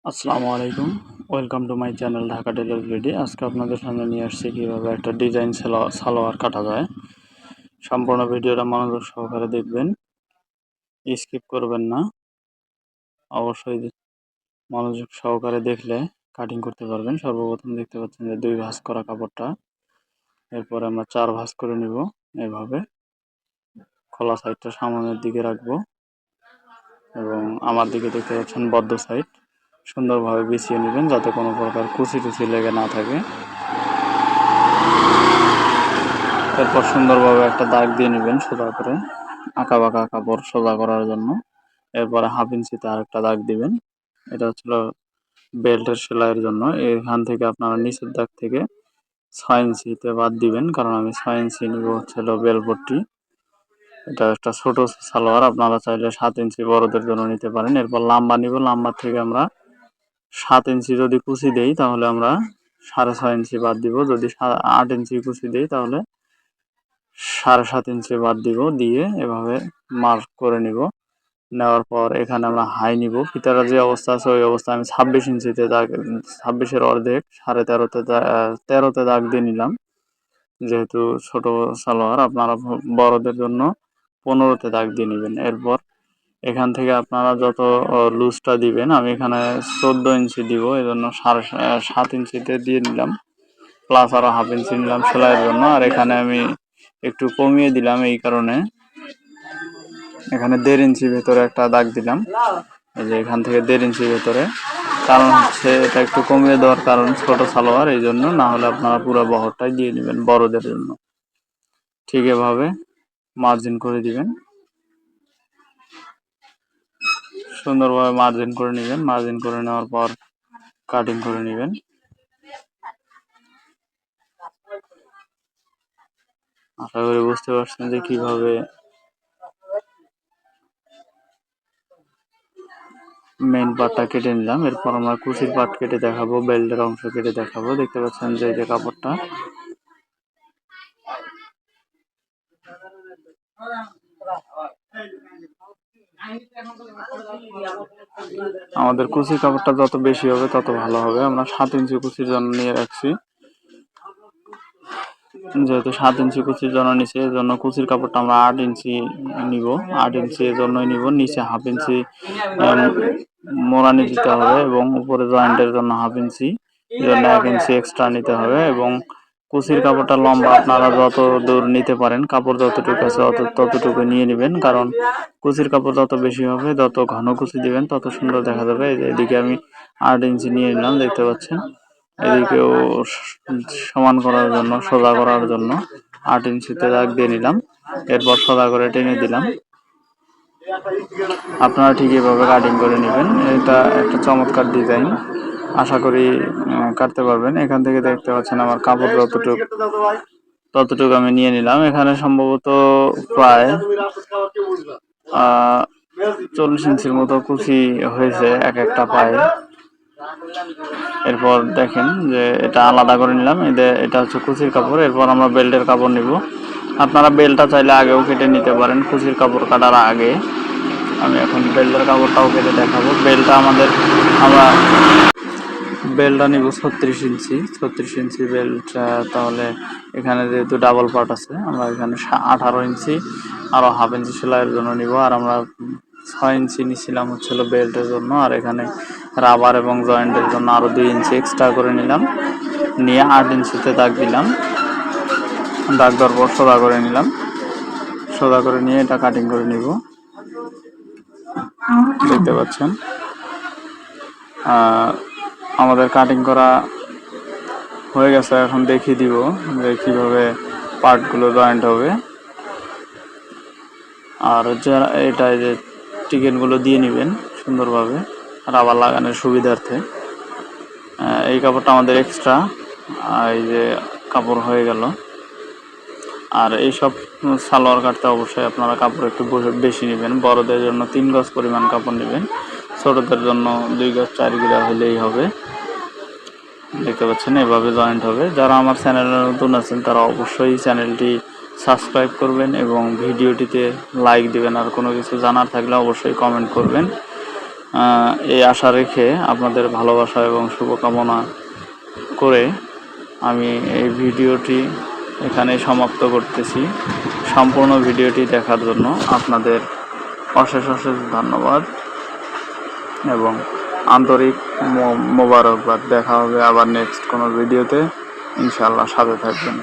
আসসালামু আলাইকুম, welcome to my channel Dhaka tailor ভিডি। আজকে আপনাদের সামনে নিয়ে আসছি কীভাবে একটা ডিজাইন সালোয়ার কাটা যায়। সম্পূর্ণ ভিডিওটা মনোযোগ সহকারে দেখবেন, স্কিপ করবেন না। অবশ্যই মনোযোগ সহকারে দেখলে কাটিং করতে পারবেন। সর্বপ্রথম দেখতে পাচ্ছেন যে 2 ভাঁজ করা কাপড়টা, এরপর আমরা 4 ভাঁজ করে নিব। এভাবে খোলা সাইডটা সামনের দিকে রাখবো এবং আমার দিকে দেখতে পাচ্ছেন বদ্ধ সাইড। সুন্দরভাবে বিছিয়ে নেবেন যাতে কোনো প্রকার কুচি টুচি লেগে না থাকে। এরপর সুন্দরভাবে একটা দাগ দিয়ে নেবেন সোজা করে, আঁকা বাঁকা কাপড় সোজা করার জন্য। এরপরে 1/2 ইঞ্চিতে আরেকটা দাগ দিবেন। এটা হচ্ছিল বেল্টের সেলাইয়ের জন্য। এখান থেকে আপনারা নিচের দাগ থেকে 6 ইঞ্চিতে বাদ দিবেন, কারণ আমি 6 ইঞ্চি নিব হচ্ছিল বেল্ট পট্টি। এটা একটা ছোট সালোয়ার, আপনারা চাইলে 7 ইঞ্চি বড়দের জন্য নিতে পারেন। এরপর লাম্বা নিব, লাম্বা থেকে আমরা 7 ইঞ্চি যদি কুচি দেই তাহলে আমরা 6.5 ইঞ্চি বাদ দিব। যদি 8 ইঞ্চি কুচি দেই তাহলে 7.5 ইঞ্চি বাদ দিব। দিয়ে এভাবে মার্ক করে নিব। নেওয়ার পর এখানে আমরা হাই নিব। ফিতাটা যে অবস্থা আছে ওই অবস্থা আমি 26 ইঞ্চিতে দাগ, 26-এর অর্ধেক 13.5-তে দাগ দিয়ে নিলাম। যেহেতু ছোট সালোয়ার, আপনারা বড়দের জন্য 15-তে দাগ দিয়ে নেবেন। এরপর এখান থেকে আপনারা যত লুজটা দিবেন, আমি এখানে 14 ইঞ্চি দিব, এজন্য 7.5 ইঞ্চিতে দিয়ে নিলাম। প্লাস আরো 1/2 ইঞ্চি নিলাম সেলাইয়ের জন্য। আর এখানে আমি একটু কমিয়ে দিলাম, এই কারণে এখানে 1.5 ইঞ্চি ভেতরে একটা দাগ দিলাম। এই যে এখান থেকে 1.5 ইঞ্চি ভেতরে, কারণ হচ্ছে এটা একটু কমিয়ে দেওয়ার কারণ ছোট সালোয়ার, এই জন্য। না হলে আপনারা পুরো বহরটাই দিয়ে নেবেন বড়দের জন্য। ঠিক এভাবে মার্জিন করে দিবেন, সুন্দরভাবে মার্জিন করে নেবেন। মার্জিন করে নেওয়ার পর কাটিং করে নেবেন। আশা করি বুঝতে পারছেন যে কিভাবে মেইন পার্টটা কেটে নিলাম। এরপর আমরা কুচির পার্ট কেটে দেখাবো, বেল্টের অংশ কেটে দেখাবো। দেখতে পাচ্ছেন যে এই যে কাপড়টা, আমাদের কুচির কাপড়টা যত বেশি হবে তত ভালো হবে। আমরা 7 ইঞ্চি কুচির জন্য নিয়ে রাখছি। যেহেতু 7 ইঞ্চি কুচির জন্য নিচে, এর জন্য কুচির কাপড়টা আমরা 8 ইঞ্চি নিব। 8 ইঞ্চি এর জন্যই নিব। নিচে 1/2 ইঞ্চি মোড়ানি দিতে হবে এবং উপরে জয়েন্টের জন্য 1/2 ইঞ্চি, এর জন্য 1 ইঞ্চি এক্সট্রা নিতে হবে। এবং কুচির কাপড়টা লম্বা আপনারা যত দূর নিতে পারেন, কাপড় যতটুকু আছে ততটুকু নিয়ে নেবেন, কারণ কুচির কাপড় যত বেশি হবে যত ঘন কুচি দিবেন তত সুন্দর দেখা যাবে। এদিকে আমি 8 ইঞ্চি নিয়ে নিলাম, দেখতে পাচ্ছেন। এদিকেও সমান করার জন্য, সোজা করার জন্য 8 ইঞ্চিতে দাগ দিয়ে নিলাম। এরপর সোজা করে টেনে দিলাম। আপনারা ঠিক এভাবে কাটিং করে নেবেন। এটা একটা চমৎকার ডিজাইন, আশা করি কাটতে পারবেন। এখান থেকে দেখতে পাচ্ছেন আমার কাপড় ততটুকু আমি নিয়ে নিলাম। এখানে সম্ভবত প্রায় 40 ইঞ্চির মতো কুচি হয়েছে এক একটা পায়ে। এরপর দেখেন যে এটা আলাদা করে নিলাম। এটা হচ্ছে কুচির কাপড়। এরপর আমরা বেল্টের কাপড় নিব। আপনারা বেল্টটা চাইলে আগেও কেটে নিতে পারেন, কুচির কাপড় কাটার আগে। আমি এখন বেল্টের কাপড়টাও কেটে দেখাবো। আমরা বেল্টটা নিব 36 ইঞ্চি। 36 ইঞ্চি বেল্ট, তাহলে এখানে যেহেতু ডাবল পার্ট আছে, আমরা এখানে 18 ইঞ্চি আরও 1/2 ইঞ্চি সেলাইয়ের জন্য নিব। আর আমরা 6 ইঞ্চি নিছিলাম হচ্ছিল বেল্টের জন্য, আর এখানে রাবার এবং জয়েন্টের জন্য আরও 2 ইঞ্চি এক্সট্রা করে নিলাম। নিয়ে 8 ইঞ্চিতে দাগ দিলাম। দাগ দেওয়ার পর সোজা করে নিলাম। সোজা করে নিয়ে এটা কাটিং করে নিব, দেখতে পাচ্ছেন। আমাদের কাটিং করা হয়ে গেছে। এখন দেখিয়ে দিব যে কীভাবে পার্টগুলো জয়েন্ট হবে। আর যারা এটা যে টিকেনগুলো দিয়ে নেবেন সুন্দরভাবে রাবার লাগানোর সুবিধার্থে। এই কাপড়টা আমাদের এক্সট্রা, এই যে কাপড় হয়ে গেল। আর এইসব সালোয়ার কাটতে অবশ্যই আপনারা কাপড় একটু বেশি নেবেন। বড়দের জন্য 3 গজ পরিমাণ কাপড় নেবেন, ছোটদের জন্য 2 গজ 4 গিরা হলেই হবে। দেখতে পাচ্ছেন এভাবে জয়েন্ট হবে। যারা আমার চ্যানেলে নতুন আছেন তারা অবশ্যই চ্যানেলটি সাবস্ক্রাইব করবেন এবং ভিডিওটিতে লাইক দিবেন। আর কোনো কিছু জানার থাকলে অবশ্যই কমেন্ট করবেন। এই আশা রেখে আপনাদের ভালোবাসা এবং শুভকামনা করে আমি এই ভিডিওটি এখানে সমাপ্ত করতেছি। সম্পূর্ণ ভিডিওটি দেখার জন্য আপনাদের অশেষ ধন্যবাদ এবং আন্তরিক মোবারকবাদ। দেখা হবে আবার নেক্সট কোনো ভিডিওতে, ইনশাআল্লাহ সাথে থাকবেন।